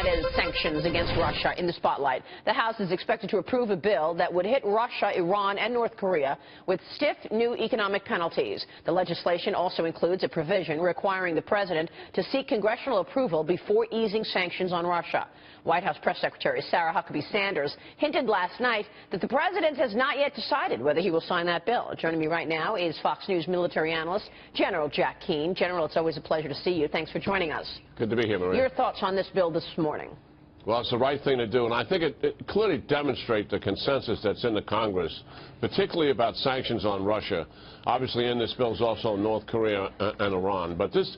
that is sanctions against Russia in the spotlight. The House is expected to approve a bill that would hit Russia, Iran, and North Korea with stiff new economic penalties. The legislation also includes a provision requiring the president to seek congressional approval before easing sanctions on Russia. White House Press Secretary Sarah Huckabee Sanders hinted last night that the president has not yet decided whether he will sign that bill. Joining me right now is Fox News military analyst General Jack Keane. General, it's always a pleasure to see you. Thanks for joining us. Good to be here, Maria. Your thoughts on this bill this morning? Well, it's the right thing to do, and I think it clearly demonstrates the consensus that's in the Congress, particularly about sanctions on Russia. Obviously, in this bill is also North Korea and Iran. But this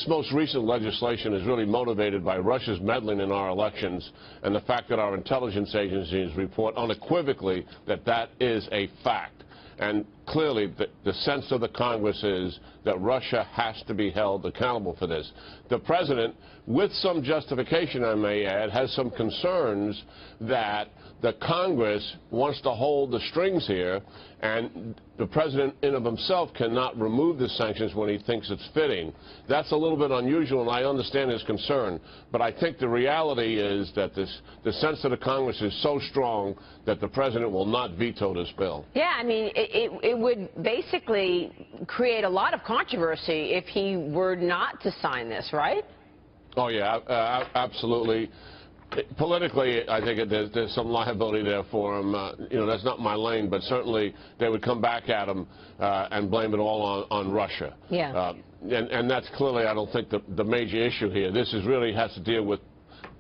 most recent legislation is really motivated by Russia's meddling in our elections and the fact that our intelligence agencies report unequivocally that that is a fact. And clearly, the sense of the Congress is that Russia has to be held accountable for this. The president, with some justification, I may add, has some concerns that the Congress wants to hold the strings here, and the president in of himself cannot remove the sanctions when he thinks it's fitting. That's a little bit unusual, and I understand his concern. But I think the reality is that the sense of the Congress is so strong that the president will not veto this bill. Yeah, I mean, it would basically create a lot of controversy if he were not to sign this, right? Oh, yeah, absolutely. Politically, I think there's some liability there for him. You know, that's not my lane, but certainly they would come back at him and blame it all on Russia. Yeah. And that's clearly, I don't think, the major issue here. This really has to deal with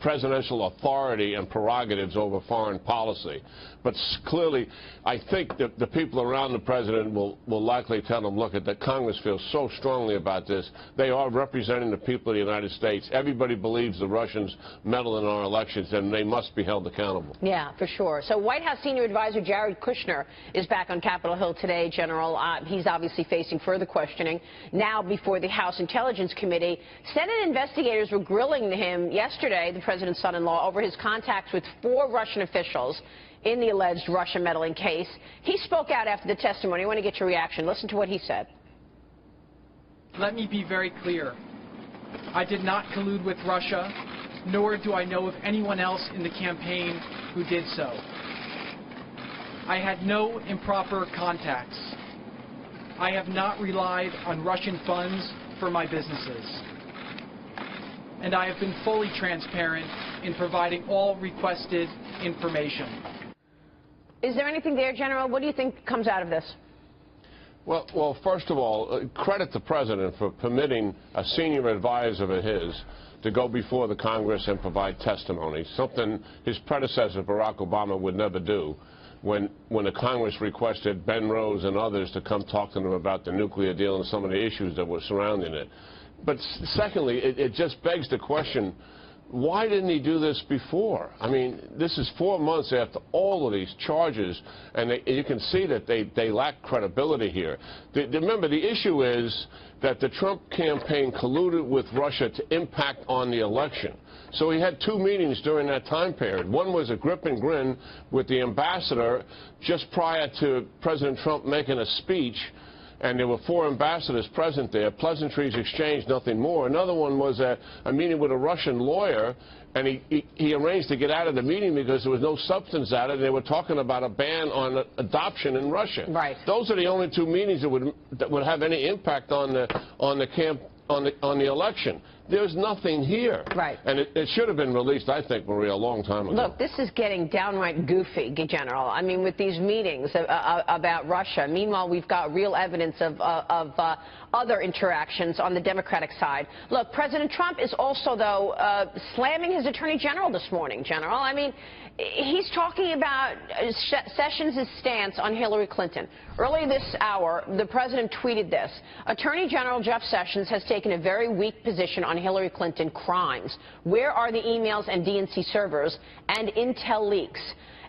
presidential authority and prerogatives over foreign policy. But clearly, I think that the people around the president will likely tell him, look, that Congress feels so strongly about this. They are representing the people of the United States. Everybody believes the Russians meddle in our elections, and they must be held accountable. Yeah, for sure. So White House senior advisor Jared Kushner is back on Capitol Hill today, General. He's obviously facing further questioning now before the House Intelligence Committee. Senate investigators were grilling him yesterday, the president's son-in-law, over his contacts with 4 Russian officials in the alleged Russia meddling case. He spoke out after the testimony. I want to get your reaction. Listen to what he said. Let me be very clear. I did not collude with Russia, nor do I know of anyone else in the campaign who did so. I had no improper contacts. I have not relied on Russian funds for my businesses. And I have been fully transparent in providing all requested information. Is there anything there, General? What do you think comes out of this? Well, first of all, credit the president for permitting a senior advisor of his to go before the Congress and provide testimony, something his predecessor, Barack Obama, would never do. When the Congress requested Ben Rose and others to come talk to them about the nuclear deal and some of the issues that were surrounding it. But secondly, it just begs the question, why didn't he do this before? I mean, this is 4 months after all of these charges, and you can see that they lack credibility here. Remember, the issue is that the Trump campaign colluded with Russia to impact on the election. So he had 2 meetings during that time period. One was a grip and grin with the ambassador just prior to President Trump making a speech, and there were 4 ambassadors present there, pleasantries exchanged, nothing more. Another one was a meeting with a Russian lawyer, and he arranged to get out of the meeting because there was no substance at it. They were talking about a ban on adoption in Russia. Right. Those are the only 2 meetings that would have any impact on the election. There's nothing here. Right. And it should have been released, I think, Maria, a long time ago. Look, this is getting downright goofy, General. I mean, with these meetings about Russia. Meanwhile, we've got real evidence of other interactions on the Democratic side. Look, President Trump is also, though, slamming his Attorney General this morning, General. I mean, he's talking about Sessions' stance on Hillary Clinton. Earlier this hour, the president tweeted this. Attorney General Jeff Sessions has taken a very weak position on Hillary Clinton crimes. Where are the emails and DNC servers and intel leaks?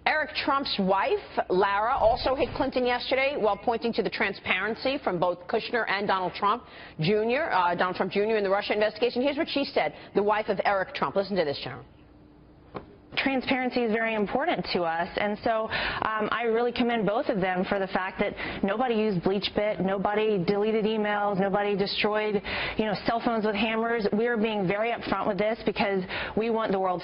Eric Trump's wife, Lara, also hit Clinton yesterday while pointing to the transparency from both Kushner and Donald Trump Jr. In the Russia investigation. Here's what she said, the wife of Eric Trump. Listen to this, General. Transparency is very important to us, and so I really commend both of them for the fact that nobody used BleachBit, nobody deleted emails, nobody destroyed, cell phones with hammers. We're being very upfront with this because we want the world